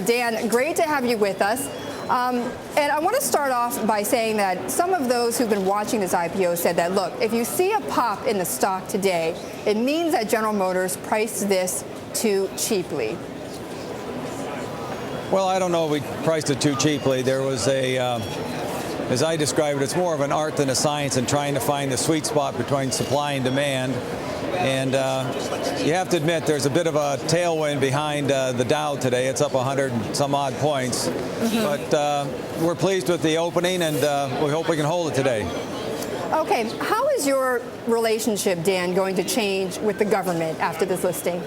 Dan, great to have you with us. And I want to start off by saying that some of those who've been watching this IPO said that, look, if you see a pop in the stock today, it means that General Motors priced this too cheaply. Well, I don't know if we priced it too cheaply. There was as I describe it, it's more of an art than a science in trying to find the sweet spot between supply and demand. And you have to admit there's a bit of a tailwind behind the Dow today. It's up 100 and some odd points. But we're pleased with the opening, and we hope we can hold it today. Okay, how is your relationship, Dan, going to change with the government after this listing?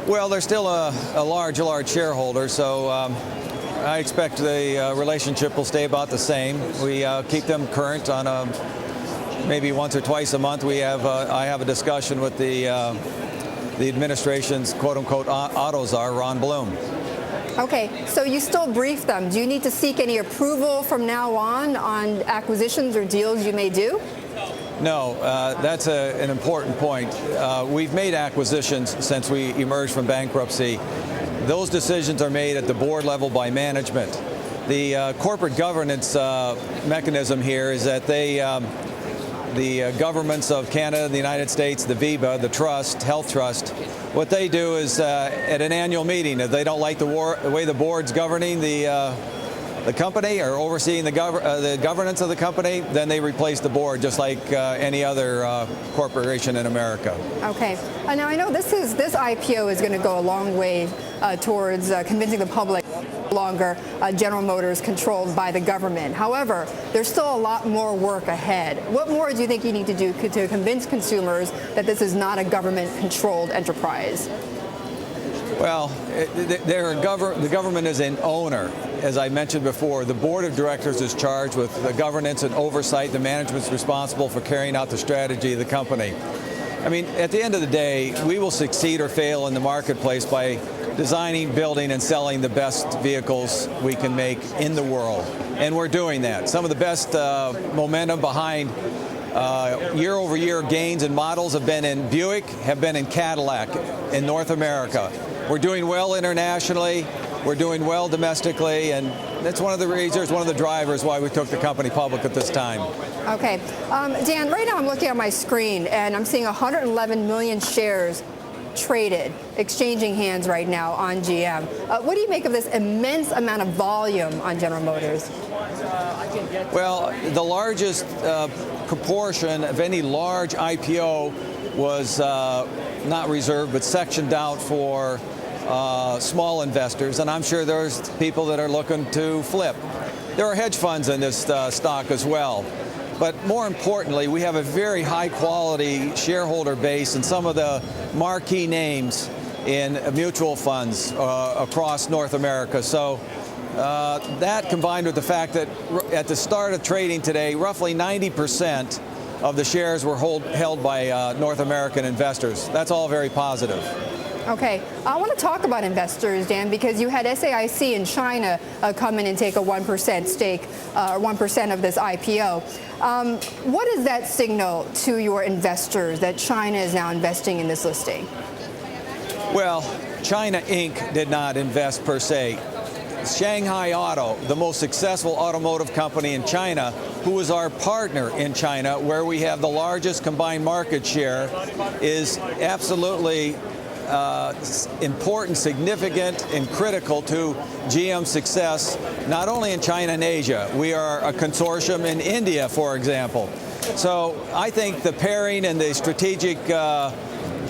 Well, they're still a large shareholder, so I expect the relationship will stay about the same. We keep them current on maybe once or twice a month. I have a discussion with the administration's quote-unquote auto czar, Ron Bloom. Okay, so you still brief them. Do you need to seek any approval from now on acquisitions or deals you may do? No, that's an important point. We've made acquisitions since we emerged from bankruptcy. Those decisions are made at the board level by management. The corporate governance mechanism here is that the governments of Canada and the United States, the VIBA, the trust, health trust, what they do is at an annual meeting, if they don't like the way the board's governing the company or overseeing the governance of the company, then they replace the board just like any other corporation in America. Okay. Now I know this IPO is going to go a long way towards convincing the public longer General Motors controlled by the government. However, there's still a lot more work ahead. What more do you think you need to do to convince consumers that this is not a government-controlled enterprise? Well, the government is an owner. As I mentioned before, the board of directors is charged with the governance and oversight. The management's responsible for carrying out the strategy of the company. I mean, at the end of the day, we will succeed or fail in the marketplace by designing, building, and selling the best vehicles we can make in the world. And we're doing that. Some of the best momentum behind year-over-year gains in models have been in Buick, have been in Cadillac in North America. We're doing well internationally. We're doing well domestically, and that's one of the reasons, one of the drivers why we took the company public at this time. Okay. Dan, right now I'm looking at my screen, and I'm seeing 111 million shares traded, exchanging hands right now on GM. What do you make of this immense amount of volume on General Motors? Well, the largest proportion of any large IPO was not reserved, but sectioned out for small investors, and I'm sure there's people that are looking to flip. There are hedge funds in this stock as well. But more importantly, we have a very high-quality shareholder base and some of the marquee names in mutual funds across North America. So that combined with the fact that at the start of trading today, roughly 90% of the shares were held by North American investors. That's all very positive. Okay, I want to talk about investors, Dan, because you had SAIC in China come in and take a 1% stake, 1% of this IPO. What does that signal to your investors that China is now investing in this listing? Well, China Inc. did not invest per se. Shanghai Auto, the most successful automotive company in China, who is our partner in China, where we have the largest combined market share, is absolutely important, significant, and critical to GM's success, not only in China and Asia. We are a consortium in India, for example. So I think the pairing and the strategic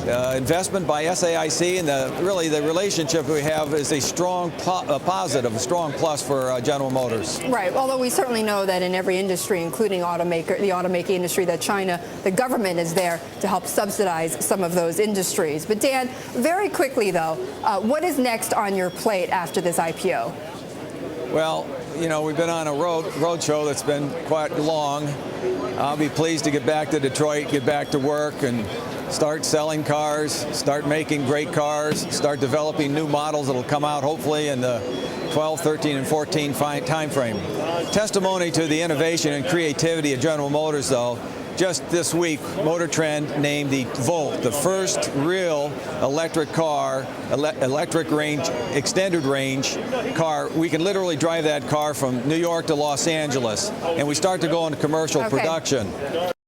investment by SAIC and really the relationship we have is a strong positive, a strong plus for General Motors. Right. Although we certainly know that in every industry, including the automaking industry, that China, the government is there to help subsidize some of those industries. But Dan, very quickly though, what is next on your plate after this IPO? Well, you know, we've been on a road show that's been quite long. I'll be pleased to get back to Detroit, get back to work, and start selling cars, start making great cars, start developing new models that'll come out hopefully in the 12, 13, and 14 time frame. Testimony to the innovation and creativity of General Motors, though, just this week, Motor Trend named the Volt the first real electric car, electric range, extended range car. We can literally drive that car from New York to Los Angeles, and we start to go into commercial production.